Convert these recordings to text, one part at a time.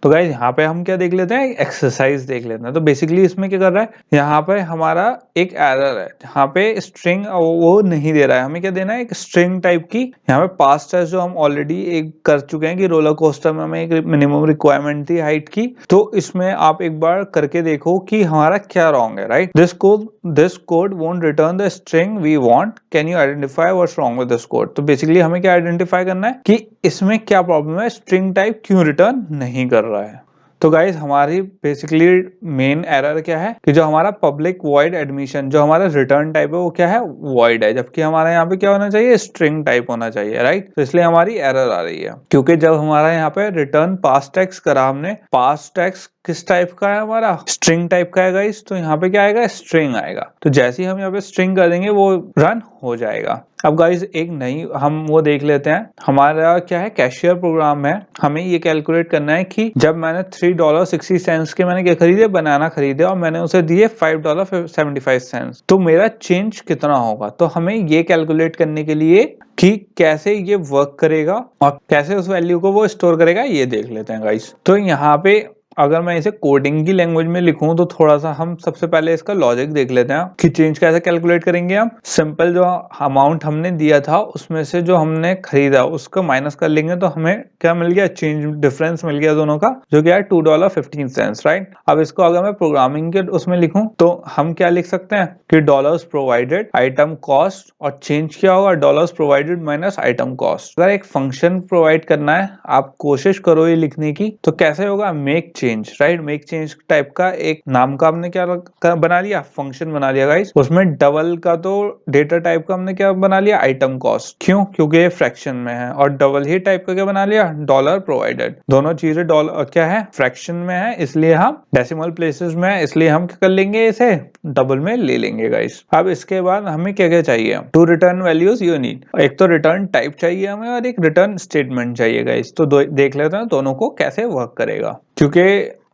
तो गाइज यहाँ पे हम क्या देख लेते हैं, एक्सरसाइज देख लेते हैं। तो बेसिकली इसमें क्या कर रहा है, यहाँ पे हमारा एक एरर है, यहाँ पे स्ट्रिंग वो नहीं दे रहा है, हमें क्या देना है, एक स्ट्रिंग टाइप की। यहाँ पे पास्ट टेस्ट जो हम ऑलरेडी एक कर चुके हैं कि रोलर कोस्टर में हमें एक मिनिमम रिक्वायरमेंट थी हाइट की, तो इसमें आप एक बार करके देखो कि हमारा क्या रॉन्ग है, right. This code won't return the string we want, can you identify what's wrong with this code. तो बेसिकली हमें क्या आइडेंटिफाई करना है कि इसमें क्या प्रॉब्लम है, स्ट्रिंग टाइप क्यों रिटर्न नहीं कर रहा है। तो गाइज हमारी बेसिकली मेन एरर क्या है कि जो हमारा पब्लिक वॉइड एडमिशन जो हमारा रिटर्न टाइप है वो क्या है, वॉइड है, जबकि हमारे यहाँ पे क्या होना चाहिए, स्ट्रिंग टाइप होना चाहिए, राइट। तो इसलिए हमारी एरर आ रही है, क्योंकि जब हमारा यहाँ पे रिटर्न पास्ट टेक्स्ट करा हमने, पास्ट टेक्स्ट किस टाइप का है, हमारा स्ट्रिंग टाइप का है गाइस। तो यहाँ पे क्या आएगा, स्ट्रिंग आएगा। तो जैसे ही हम यहाँ पे स्ट्रिंग कर देंगे वो रन हो जाएगा। अब गाइस एक नई हम वो देख लेते हैं, हमारा क्या है, कैशियर प्रोग्राम है। हमें ये कैलकुलेट करना है कि जब मैंने $3.60 के मैंने क्या खरीदे, बनाना खरीदे, और मैंने उसे दिए $5.75, तो मेरा चेंज कितना होगा। तो हमें ये कैलकुलेट करने के लिए कि कैसे ये वर्क करेगा और कैसे उस वैल्यू को वो स्टोर करेगा, ये देख लेते हैं गाइस। तो यहाँ पे अगर मैं इसे कोडिंग की लैंग्वेज में लिखूं तो थोड़ा सा हम सबसे पहले इसका लॉजिक देख लेते हैं कि चेंज कैसे कैलकुलेट करेंगे। हम सिंपल जो अमाउंट हमने दिया था उसमें से जो हमने खरीदा उसको माइनस कर लेंगे, तो हमें क्या मिल गया, चेंज डिफरेंस मिल गया दोनों का, जो क्या है $2.15, राइट। अब इसको अगर मैं प्रोग्रामिंग के उसमें लिखूं तो हम क्या लिख सकते हैं कि डॉलर्स प्रोवाइडेड आइटम कॉस्ट, और चेंज क्या होगा, dollars provided minus item cost. अगर एक फंक्शन प्रोवाइड करना है, आप कोशिश करो ये लिखने की, तो कैसे होगा, make change, right. Make change type का एक नाम का हमने क्या बना लिया, फंक्शन बना लिया गाइस। उसमें डबल का तो डेटा टाइप का हमने क्या बना लिया, आइटम कॉस्ट। क्यों, क्योंकि ये फ्रैक्शन में है। और डबल ही टाइप का क्या बना लिया, डॉलर प्रोवाइडेड। दोनों चीजें डॉलर क्या है, फ्रैक्शन में है, इसलिए हम डेसिमल प्लेसेस में है, इसलिए हम क्या कर लेंगे, इसे डबल में ले लेंगे गाइस। अब इसके बाद हमें क्या क्या चाहिए, to return values you need. एक तो रिटर्न टाइप चाहिए हमें और एक रिटर्न स्टेटमेंट चाहिए गाइस। तो देख लेते हैं दोनों को कैसे वर्क करेगा, क्योंकि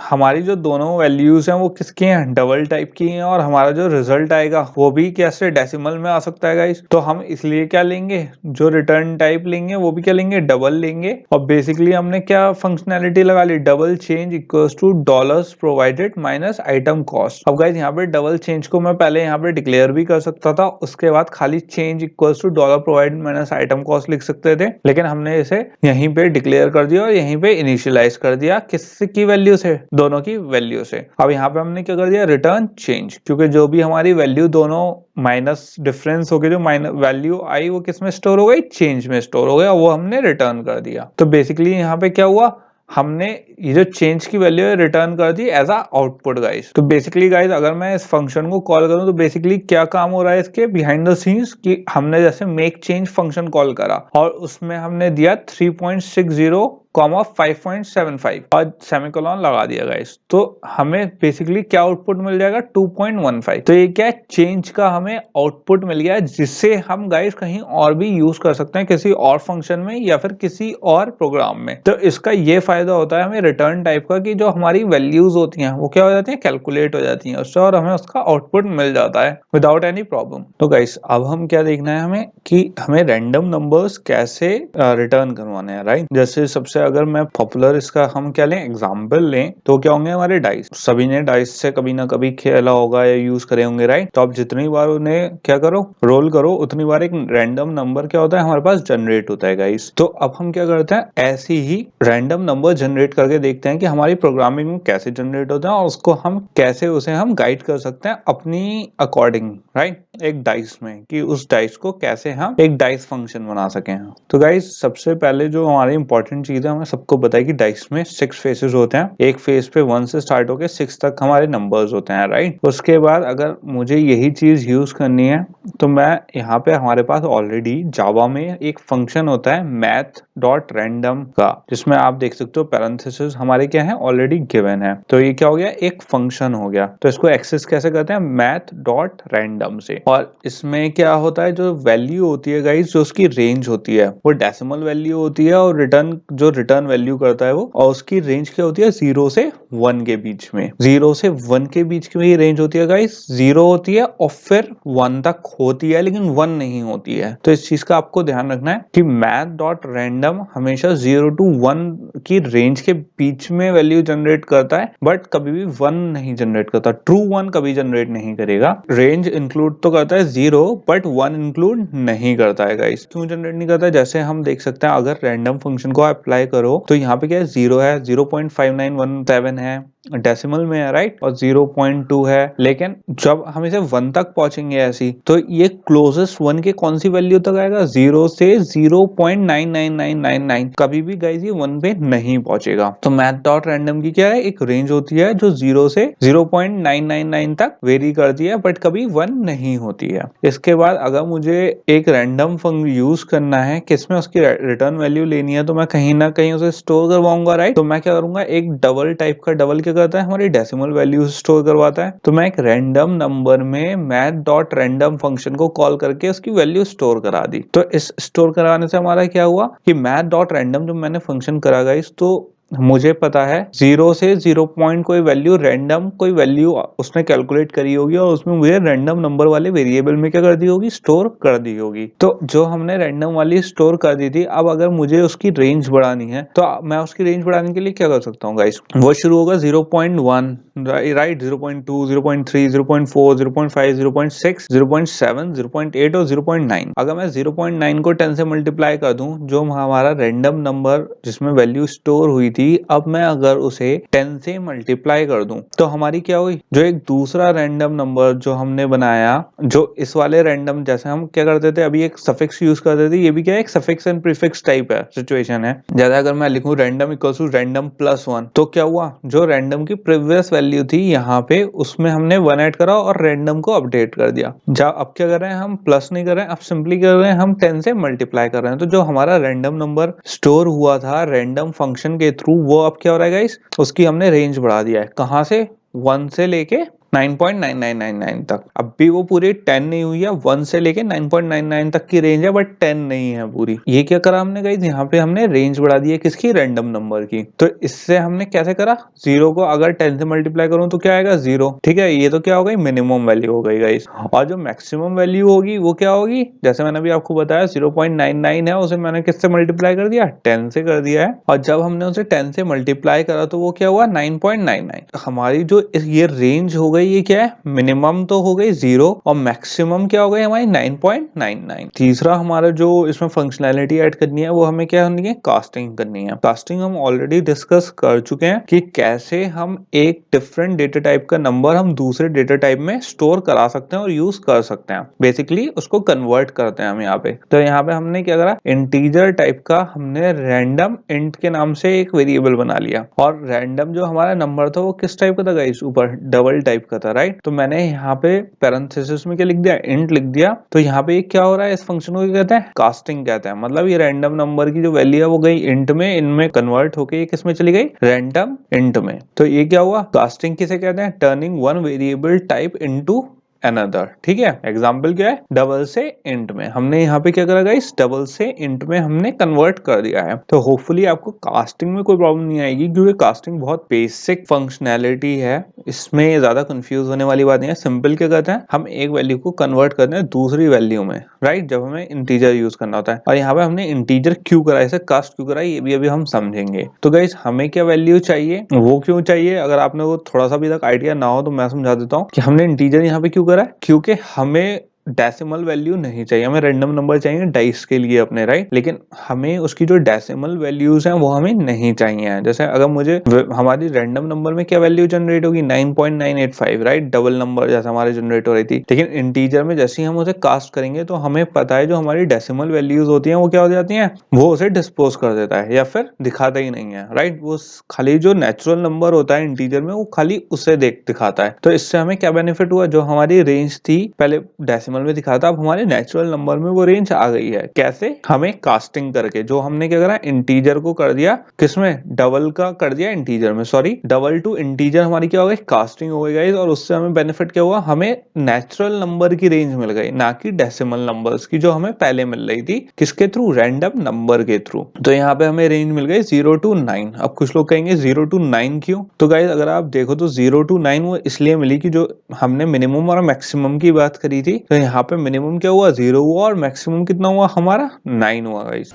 हमारी जो दोनों वैल्यूज हैं वो किसकी हैं, डबल टाइप की हैं, और हमारा जो रिजल्ट आएगा वो भी कैसे, डेसिमल में आ सकता है गाइस। तो हम इसलिए क्या लेंगे, जो रिटर्न टाइप लेंगे वो भी क्या लेंगे, डबल लेंगे। और बेसिकली हमने क्या फंक्शनैलिटी लगा ली, double change equals to dollars provided minus item cost. अब गाइस यहाँ पे डबल चेंज को मैं पहले यहाँ पे डिक्लेयर भी कर सकता था, उसके बाद खाली change equals to dollar provided minus item cost लिख सकते थे, लेकिन हमने इसे यहीं पे डिक्लेयर कर दिया और यहीं पे इनिशियलाइज कर दिया, किसकी वैल्यू से, दोनों की वैल्यू से। अब यहाँ पे हमने क्या कर दिया, रिटर्न चेंज, क्योंकि जो भी हमारी वैल्यू दोनों माइनस डिफरेंस हो गई, जो माइनस वैल्यू आई वो किस में स्टोर हो गई, चेंज में स्टोर हो गया, वो हमने रिटर्न कर दिया। तो बेसिकली यहाँ पे क्या हुआ, हमने ये जो चेंज की वैल्यू है रिटर्न कर दी एज अ आउटपुट गाइस। तो बेसिकली गाइस अगर मैं इस फंक्शन को कॉल करूं तो बेसिकली क्या काम हो रहा है इसके बिहाइंड द सीन्स, कि हमने जैसे मेक चेंज फंक्शन कॉल करा और उसमें हमने दिया 3.60 5.75 और सेमीकोलन लगा दिया गाइस, तो हमें बेसिकली क्या आउटपुट मिल जाएगा, 2.15। तो ये क्या है, चेंज का हमें आउटपुट मिल गया, जिससे हम गाइस कहीं और भी यूज कर सकते हैं, किसी और फंक्शन में या फिर किसी और प्रोग्राम में। तो इसका ये फायदा होता है हमें रिटर्न टाइप का, कि जो हमारी वैल्यूज होती हैं वो क्या हो जाती है, कैलकुलेट हो जाती हैं उससे, और हमें उसका आउटपुट मिल जाता है विदाउट एनी प्रॉब्लम। तो गाइस अब हम क्या देखना है हमें, कि हमें रैंडम नंबर्स कैसे रिटर्न करवाने हैं, राइट। जैसे सबसे अगर मैं पॉपुलर इसका हम क्या लें, एग्जांपल लें, तो क्या होंगे हमारे डाइस। सभी ने डाइस से कभी ना कभी खेला होगा या यूज करे होंगे, राइट। तो आप जितनी बार उन्हें क्या करो, रोल करो, उतनी बार एक रैंडम नंबर क्या होता है हमारे पास जनरेट होता है गाइस। तो अब हम क्या करते हैं, ऐसे ही रैंडम नंबर जनरेट करके देखते हैं कि हमारी प्रोग्रामिंग में कैसे जनरेट होता है, और उसको हम कैसे उसे हम गाइड कर सकते हैं अपनी अकॉर्डिंग, राइट, एक डाइस में, कि उस डाइस को कैसे हम एक डाइस फंक्शन बना सकें। तो गाइस सबसे पहले जो हमारी इंपॉर्टेंट चीज है, हमें सबको बताया कि डाइस में 6 फेसेस होते हैं। एक फेस पे 1 से स्टार्ट होकर 6 तक हमारे नंबर्स होते हैं, राइट। उसके बाद अगर मुझे यही चीज यूज करनी है तो मैं यहाँ पे हमारे पास ऑलरेडी जावा में एक फंक्शन होता है math.random का, जिसमें आप देख सकते हो पैरेंथेसिस हमारे क्या है, ऑलरेडी गिवन है। तो ये क्या हो गया, एक फंक्शन हो गया। तो इसको एक्सेस कैसे करते हैं, math.random। रैंडम से। और इसमें क्या होता है, जो वैल्यू होती है गाइस, जो उसकी रेंज होती है वो डेसिमल वैल्यू होती है, और रिटर्न वैल्यू करता है वो, और उसकी रेंज क्या होती है 0 से 1 के बीच में। 0 से 1 के बीच की ये रेंज होती है गाइस, 0 होती है और फिर 1 तक होती है, लेकिन 1 नहीं होती है। तो इस चीज का आपको ध्यान रखना है कि math.random हमेशा 0 to 1 की रेंज के बीच में वैल्यू जनरेट करता है, बट कभी भी 1 नहीं जनरेट करता। ट्रू 1 कभी जनरेट नहीं करेगा। रेंज इंक्लूड तो करता है 0, बट 1 इंक्लूड नहीं करता है गाइस। क्यों जनरेट नहीं करता है? जैसे हम देख सकते हैं, अगर रैंडम फंक्शन को अप्लाई करो तो यहाँ पे क्या है, 0 है, 0.5917 है, डेसिमल में है राइट, और 0.2 है। लेकिन जब हम इसे 1 तक पहुंचेंगे ऐसी, तो ये क्लोजेस्ट 1 के कौन सी वैल्यू तक आएगा, 0 से 0.99999। कभी भी गाइस ये 1 पे नहीं पहुंचेगा। तो math.random की क्या है, एक रेंज होती है जो 0 से 0.999 तक वेरी करती है, बट कभी 1 नहीं होती है। इसके बाद अगर मुझे एक रैंडम फंक्शन यूज करना है, किसमें उसकी रिटर्न वैल्यू लेनी है, तो मैं कहीं ना कहीं उसे स्टोर करवाऊंगा राइट। तो मैं क्या करूंगा, एक डबल टाइप का, डबल क्या करता है, हमारी डेसिमल वैल्यू स्टोर करवाता है। तो मैं एक रैंडम नंबर में math.random फंक्शन को कॉल करके उसकी वैल्यू स्टोर करा दी। तो इस स्टोर कराने से हमारा क्या हुआ कि math.random जो मैंने फंक्शन करा गाइस, तो मुझे पता है 0 से 0 पॉइंट कोई वैल्यू, रैंडम कोई वैल्यू उसने कैलकुलेट करी होगी, और उसमें मुझे रैंडम नंबर वाले वेरिएबल में क्या कर दी होगी, स्टोर कर दी होगी। तो जो हमने रैंडम वाली स्टोर कर दी थी, अब अगर मुझे उसकी रेंज बढ़ानी है, तो मैं उसकी रेंज बढ़ाने के लिए क्या कर सकता हूँ गाइस, वो शुरू होगा 0.1 राइट, 0.2, 0.3, 0.4, 0.5, 0.6, 0.7, 0.8 और 0.9। अगर मैं 0.9 को 10 से मल्टीप्लाई कर दूं, जो हमारा रैंडम नंबर जिसमें वैल्यू स्टोर हुई थी, अब मैं अगर उसे 10 से मल्टीप्लाई कर दूं, तो हमारी क्या हुई, जो एक दूसरा रैंडम नंबर जो हमने बनाया, जो इस वाले रैंडम, जैसे हम क्या करते थे, अभी एक सफिक्स यूज करते थे, ये भी क्या है, एक सफिक्स एंड प्रीफिक्स टाइप है सिचुएशन है। जैसे अगर मैं लिखूं random equals to random plus 1, तो क्या हुआ, जो रैंडम की प्रीवियस वैल्यू थी यहाँ पे, उसमें हमने 1 ऐड करा और रैंडम को अपडेट कर दिया। जब अब क्या कर रहे हैं, हम प्लस नहीं कर रहे हैं, अब सिंपली कर रहे हैं, हम 10 से मल्टीप्लाई कर रहे हैं। तो जो हमारा रैंडम नंबर स्टोर हुआ था रैंडम फंक्शन के थ्रू, वो अब क्या हो रहा है गाइस, उसकी हमने रेंज बढ़ा दिया है। कहां से, 1 से लेके 9.9999 तक। अब भी वो पूरी 10 नहीं हुई है, 1 से लेके 9.99 तक की रेंज है, बट 10 नहीं है पूरी। ये क्या करा हमने गाइस, यहाँ पे हमने रेंज बढ़ा दी है, किसकी, रैंडम नंबर की। तो इससे हमने कैसे करा, 0 को अगर 10 से मल्टीप्लाई करूं तो क्या आएगा, 0, ठीक है। ये तो क्या हो गई, मिनिमम वैल्यू हो गई गाइस। और जो मैक्सिमम वैल्यू होगी वो क्या होगी, जैसे मैंने अभी आपको बताया 0.99 है, उसे मैंने किससे मल्टीप्लाई कर दिया, 10 से कर दिया है। और जब हमने उसे 10 से मल्टीप्लाई करा तो वो क्या हुआ, 9.99। हमारी जो ये रेंज हो गई, ये क्या है, मिनिमम तो हो गई 0, और मैक्सिमम क्या हो गई हमारी 9.99। तीसरा हमारा जो इसमें फंक्शनैलिटी ऐड करनी है, वो हमें क्या करनी है, कास्टिंग करनी है। कास्टिंग हम ऑलरेडी डिस्कस कर चुके हैं कि कैसे हम एक डिफरेंट डेटा टाइप का नंबर हम दूसरे डेटा टाइप में स्टोर करा सकते हैं और यूज कर सकते हैं। बेसिकली उसको कन्वर्ट करते हैं हम यहाँ पे। तो यहाँ पे हमने क्या करा, इंटीजर टाइप का हमने रैंडम इंट के नाम से एक वेरिएबल बना लिया, और रैंडम जो हमारा नंबर था वो किस टाइप का था गाइस, ऊपर डबल टाइप का था राइट। तो मैंने यहाँ पे पैरेंथेसिस में क्या लिख दिया, इंट लिख दिया। तो यहाँ पे क्या हो रहा है, इस फंक्शन को क्या कहते हैं, कास्टिंग कहते हैं। मतलब ये रैंडम नंबर की जो वैल्यू है वो गई इंट में, इनमें कन्वर्ट होके ये किसमें चली गई, रैंडम इंट में। तो ये क्या हुआ, कास्टिंग किसे कहते हैं, turning one variable type into another, ठीक है। एग्जाम्पल क्या है, डबल से इंट में। हमने यहाँ पे क्या करा गाइस, डबल से इंट में हमने कन्वर्ट कर दिया है। तो होपफुली आपको कास्टिंग में कोई प्रॉब्लम नहीं आएगी, क्योंकि कास्टिंग बहुत बेसिक फंक्शनैलिटी है, इसमें ज्यादा कंफ्यूज होने वाली बात नहीं है। सिंपल क्या करते हैं, हम एक वैल्यू को कन्वर्ट करते हैं दूसरी वैल्यू में राइट, जब हमें इंटीजर यूज करना होता है। और यहाँ पे हमने इंटीजर क्यों करा, इसे कास्ट क्यों करा, ये भी अभी हम समझेंगे। तो गाइस हमें क्या वैल्यू चाहिए, वो क्यों चाहिए, अगर आपने वो थोड़ा सा भी तक आइडिया ना हो तो मैं समझा देता हूँ कि हमने इंटीजर यहाँ पे क्यों करा है। क्योंकि हमें डेसिमल वैल्यू नहीं चाहिए, हमें रैंडम नंबर चाहिए डाइस के लिए अपने राइट, लेकिन हमें उसकी जो डेसिमल वैल्यूज हैं वो हमें नहीं चाहिए। जैसे अगर मुझे हमारी रैंडम नंबर में क्या वैल्यू जनरेट होगी, 9.985 राइट, डबल नंबर जैसे हमारे जनरेट हो रही थी। लेकिन इंटीजर में जैसे ही हम उसे कास्ट करेंगे तो हमें पता है जो हमारी डेसिमल वैल्यूज होती हैं वो क्या हो जाती हैं, वो उसे डिस्पोज कर देता है या फिर दिखाता ही नहीं है राइट। वो खाली जो नेचुरल नंबर होता है इंटीजर में वो खाली उसे दिखाता है। तो इससे हमें क्या बेनिफिट हुआ, जो हमारी रेंज थी पहले डेसिमल डेसिमल में दिखा था, अब हमारे नेचुरल नंबर में वो रेंज आ गई है। कैसे? हमें कास्टिंग करके, जो हमने क्या करा, इंटीजर को कर दिया किसमें, डबल का कर दिया इंटीजर में, सॉरी डबल टू इंटीजर हमारी क्या हो गई, कास्टिंग हो गई गाइस। और उससे हमें बेनिफिट क्या हुआ, हमें नेचुरल नंबर की रेंज मिल गई, ना कि डेसिमल नंबर्स की जो हमें पहले मिल रही थी, किसके थ्रू, रैंडम नंबर के थ्रू। तो यहाँ पे हमें रेंज मिल गई 0 to 9। अब कुछ लोग कहेंगे 0 to 9 क्यों? तो गाइस अगर आप देखो तो 0 to 9 वो इसलिए मिली कि जो हमने मिनिमम और मैक्सिमम की बात करी थी, तो यहाँ पे मिनिमम क्या हुआ, 0 हुआ, और मैक्सिमम कितना हुआ हमारा, 9 हुआ गाइस।